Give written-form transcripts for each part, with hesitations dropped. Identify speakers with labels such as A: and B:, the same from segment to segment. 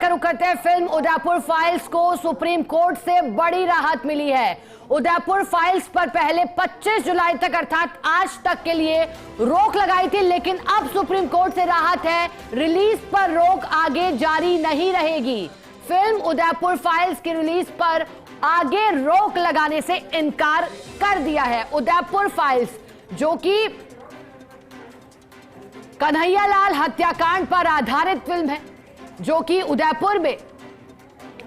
A: का रुख करते हैं। फिल्म उदयपुर फाइल्स को सुप्रीम कोर्ट से बड़ी राहत मिली है। उदयपुर फाइल्स पर पहले 25 जुलाई तक अर्थात आज तक के लिए रोक लगाई थी, लेकिन अब सुप्रीम कोर्ट से राहत है। रिलीज पर रोक आगे जारी नहीं रहेगी। फिल्म उदयपुर फाइल्स की रिलीज पर आगे रोक लगाने से इनकार कर दिया है। उदयपुर फाइल्स जो कि कन्हैयालाल हत्याकांड पर आधारित फिल्म है, जो कि उदयपुर में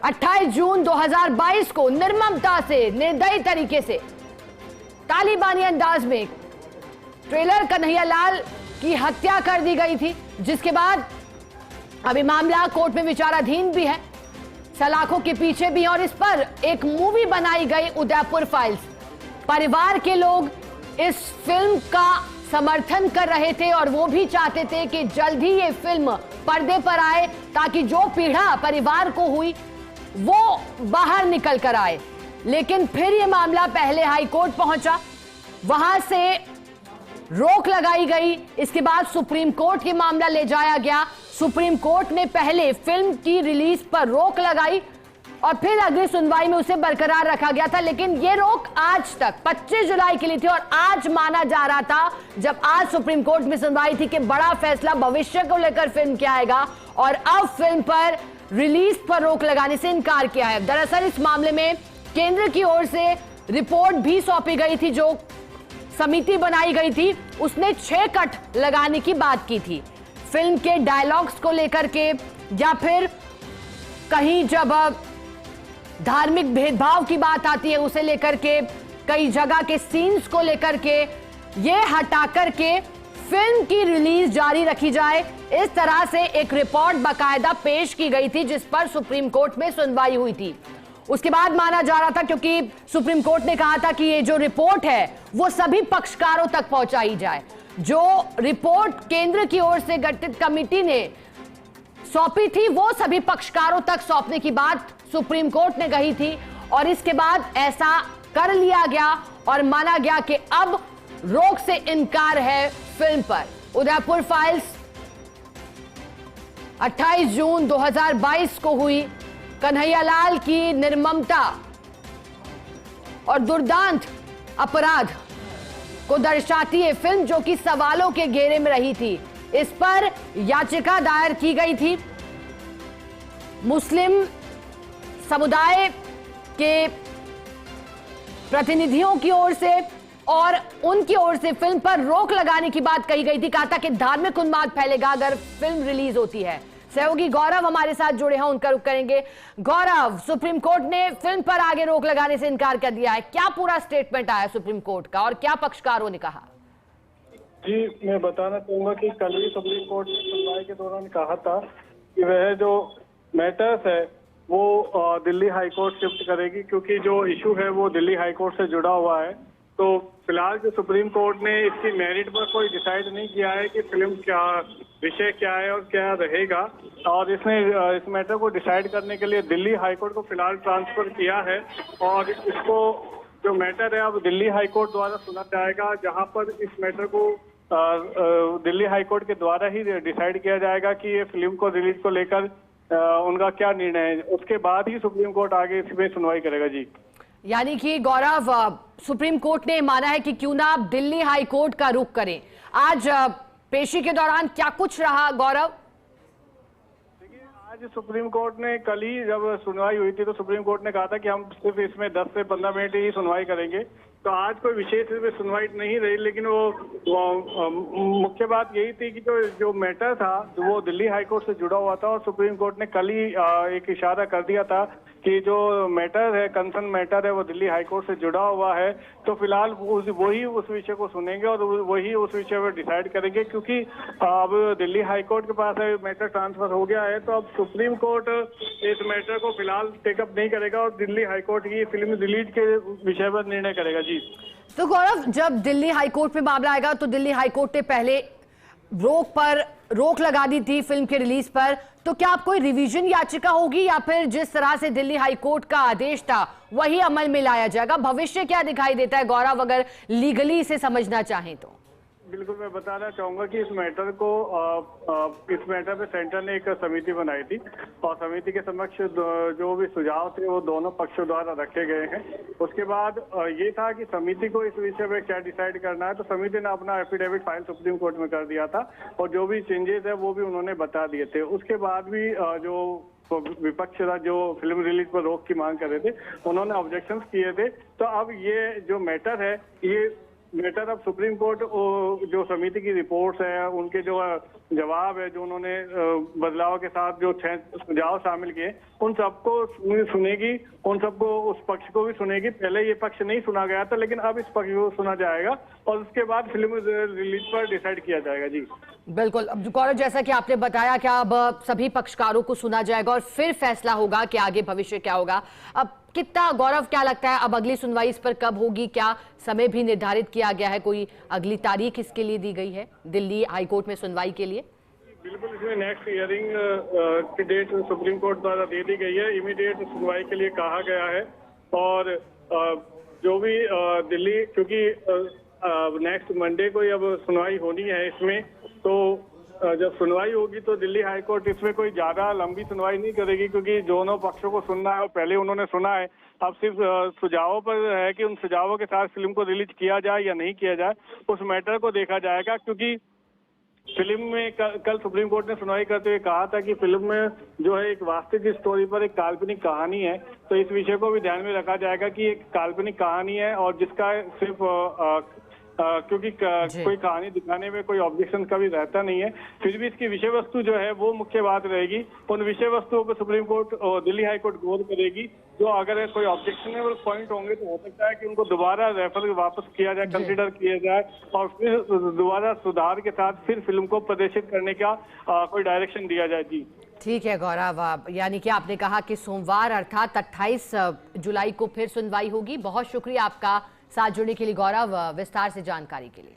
A: 28 जून 2022 को निर्ममता से, निर्दयी तरीके से, तालिबानी अंदाज में ट्रेलर कन्हैयालाल की हत्या कर दी गई थी, जिसके बाद अभी मामला कोर्ट में विचाराधीन भी है, सलाखों के पीछे भी, और इस पर एक मूवी बनाई गई उदयपुर फाइल्स। परिवार के लोग इस फिल्म का समर्थन कर रहे थे और वो भी चाहते थे कि जल्द ही ये फिल्म पर्दे पर आए, ताकि जो पीड़ा परिवार को हुई वो बाहर निकल कर आए। लेकिन फिर ये मामला पहले हाई कोर्ट पहुंचा, वहां से रोक लगाई गई। इसके बाद सुप्रीम कोर्ट के मामला ले जाया गया। सुप्रीम कोर्ट ने पहले फिल्म की रिलीज पर रोक लगाई और फिर अगली सुनवाई में उसे बरकरार रखा गया था। लेकिन ये रोक आज तक 25 जुलाई के लिए थी और आज माना जा रहा था, जब आज सुप्रीम कोर्ट में सुनवाई थी, कि बड़ा फैसला भविष्य को लेकर फिल्म क्या आएगा, और अब फिल्म पर रिलीज पर रोक लगाने से इनकार किया है। दरअसल इस मामले में केंद्र की ओर से रिपोर्ट भी सौंपी गई थी। जो समिति बनाई गई थी उसने 6 कट लगाने की बात की थी फिल्म के डायलॉग्स को लेकर के, या फिर कहीं जब धार्मिक भेदभाव की बात आती है उसे लेकर के, कई जगह के सीन्स को लेकर के, ये हटा करके फिल्म की रिलीज जारी रखी जाए। इस तरह से एक रिपोर्ट बाकायदा पेश की गई थी, जिस पर सुप्रीम कोर्ट में सुनवाई हुई थी। उसके बाद माना जा रहा था, क्योंकि सुप्रीम कोर्ट ने कहा था कि ये जो रिपोर्ट है वो सभी पक्षकारों तक पहुंचाई जाए। जो रिपोर्ट केंद्र की ओर से गठित कमेटी ने सौंपी थी वो सभी पक्षकारों तक सौंपने की बात सुप्रीम कोर्ट ने कही थी, और इसके बाद ऐसा कर लिया गया और माना गया कि अब रोक से इनकार है फिल्म पर। उदयपुर फाइल्स 28 जून 2022 को हुई कन्हैयालाल की निर्ममता और दुर्दांत अपराध को दर्शाती है फिल्म, जो कि सवालों के घेरे में रही थी। इस पर याचिका दायर की गई थी। मुस्लिम समुदाय के प्रतिनिधियों की ओर से और उनकी ओर से फिल्म पर रोक लगाने की बात कही गई थी। कहा था कि धार्मिक उन्माद फैलेगा अगर फिल्म रिलीज होती है। सहयोगी गौरव हमारे साथ जुड़े हैं, उनका रुख करेंगे। गौरव, सुप्रीम कोर्ट ने फिल्म पर आगे रोक लगाने से इनकार कर दिया है, क्या पूरा स्टेटमेंट आया सुप्रीम कोर्ट का और क्या पक्षकारों ने कहा?
B: जी, मैं बताना चाहूंगा कि कल ही सुप्रीम कोर्ट ने सुनवाई के दौरान कहा था कि वह जो मैटर्स है वो दिल्ली हाई कोर्ट शिफ्ट करेगी, क्योंकि जो इशू है वो दिल्ली हाई कोर्ट से जुड़ा हुआ है। तो फिलहाल जो सुप्रीम कोर्ट ने इसकी मेरिट पर कोई डिसाइड नहीं किया है कि फिल्म क्या विषय क्या है और क्या रहेगा, और इसने इस मैटर को डिसाइड करने के लिए दिल्ली हाई कोर्ट को फिलहाल ट्रांसफर किया है, और इसको जो मैटर है अब दिल्ली हाई कोर्ट द्वारा सुना जाएगा, जहां पर इस मैटर को दिल्ली हाई कोर्ट के द्वारा ही डिसाइड किया जाएगा कि ये फिल्म को रिलीज को लेकर उनका क्या निर्णय है। उसके बाद ही सुप्रीम कोर्ट आगे इसमें सुनवाई करेगा। जी,
A: यानी कि गौरव, सुप्रीम कोर्ट ने माना है कि क्यों ना आप दिल्ली हाई कोर्ट का रुख करें। आज पेशी के दौरान क्या कुछ रहा गौरव?
B: देखिए, आज सुप्रीम कोर्ट ने कल ही जब सुनवाई हुई थी तो सुप्रीम कोर्ट ने कहा था कि हम सिर्फ इसमें 10 से 15 मिनट ही सुनवाई करेंगे। तो आज कोई विशेष सुनवाई नहीं रही, लेकिन वो मुख्य बात यही थी कि जो मैटर था वो दिल्ली हाई कोर्ट से जुड़ा हुआ था, और सुप्रीम कोर्ट ने कल ही एक इशारा कर दिया था कि जो मैटर है, कंसर्न मैटर है, वो दिल्ली हाई कोर्ट से जुड़ा हुआ है। तो फिलहाल वही उस विषय को सुनेंगे और वही उस विषय पर डिसाइड करेंगे, क्योंकि अब दिल्ली हाई कोर्ट के पास मैटर ट्रांसफर हो गया है। तो अब सुप्रीम कोर्ट इस मैटर को फिलहाल टेकअप नहीं करेगा और दिल्ली हाई कोर्ट की फिल्म रिलीज के विषय पर निर्णय करेगा। जी,
A: तो गौरव, जब दिल्ली हाई कोर्ट में मामला आएगा तो दिल्ली हाई कोर्ट ने पहले रोक लगा दी थी फिल्म के रिलीज पर, तो क्या अब कोई रिवीजन याचिका होगी या फिर जिस तरह से दिल्ली हाई कोर्ट का आदेश था वही अमल में लाया जाएगा? भविष्य क्या दिखाई देता है गौरव, अगर लीगली इसे समझना चाहें तो?
B: बिल्कुल, मैं बताना चाहूंगा कि इस मैटर पे सेंटर ने एक समिति बनाई थी और समिति के समक्ष जो भी सुझाव थे वो दोनों पक्षों द्वारा रखे गए हैं। उसके बाद ये था कि समिति को इस विषय में क्या डिसाइड करना है, तो समिति ने अपना एफिडेविट फाइल सुप्रीम कोर्ट में कर दिया था और जो भी चेंजेस है वो भी उन्होंने बता दिए थे। उसके बाद भी जो विपक्ष था, जो फिल्म रिलीज पर रोक की मांग कर रहे थे, उन्होंने ऑब्जेक्शंस किए थे। तो अब ये जो मैटर है, ये मैटर अब सुप्रीम कोर्ट जो समिति की रिपोर्ट्स है, उनके जो जवाब है, जो उन्होंने बदलाव के साथ जो 6 सुझाव शामिल किए, उन सबको सुनेगी, उन सबको उस पक्ष को भी सुनेगी। पहले ये पक्ष नहीं सुना गया था, लेकिन अब इस पक्ष को सुना जाएगा और उसके बाद फिल्म रिलीज पर डिसाइड किया जाएगा। जी
A: बिल्कुल। अब गौरव, जैसा कि आपने बताया कि अब सभी पक्षकारों को सुना जाएगा और फिर फैसला होगा कि आगे भविष्य क्या होगा। अब कितना, गौरव, क्या लगता है अब अगली सुनवाई इस पर कब होगी? क्या समय भी निर्धारित किया गया है? कोई अगली तारीख इसके लिए दी गई है दिल्ली हाईकोर्ट में सुनवाई के लिए?
B: बिल्कुल, इसमें नेक्स्ट हियरिंग की डेट सुप्रीम कोर्ट द्वारा दे दी गई है। इमीडिएट सुनवाई के लिए कहा गया है और जो भी दिल्ली, क्योंकि नेक्स्ट मंडे को ही अब सुनवाई होनी है इसमें, तो जब सुनवाई होगी तो दिल्ली हाई कोर्ट इसमें कोई ज्यादा लंबी सुनवाई नहीं करेगी, क्योंकि दोनों पक्षों को सुनना है और पहले उन्होंने सुना है। अब सिर्फ सुझावों पर है कि उन सुझावों के साथ फिल्म को रिलीज किया जाए या नहीं किया जाए, उस मैटर को देखा जाएगा। क्योंकि फिल्म में कल सुप्रीम कोर्ट ने सुनवाई करते हुए कहा था कि फिल्म में जो है एक वास्तविक स्टोरी पर एक काल्पनिक कहानी है, तो इस विषय को भी ध्यान में रखा जाएगा कि एक काल्पनिक कहानी है और जिसका सिर्फ क्योंकि कोई कहानी दिखाने में कोई ऑब्जेक्शन कभी रहता नहीं है, फिर भी इसकी विषय वस्तु जो है वो मुख्य बात रहेगी। उन विषय वस्तुओं पर सुप्रीम कोर्ट और दिल्ली हाई कोर्ट गौर करेगी। जो अगर कोई ऑब्जेक्शनेबल पॉइंट होंगे तो हो सकता है कि उनको दोबारा रेफर वापस किया जाए, कंसिडर किया जाए और फिर दोबारा सुधार के साथ फिर फिल्म को प्रदर्शित करने का कोई डायरेक्शन दिया जाए। जी
A: ठीक है गौरव, यानी कि आपने कहा कि सोमवार अर्थात 28 जुलाई को फिर सुनवाई होगी। बहुत शुक्रिया आपका साथ जुड़ने के लिए गौरव, विस्तार से जानकारी के लिए।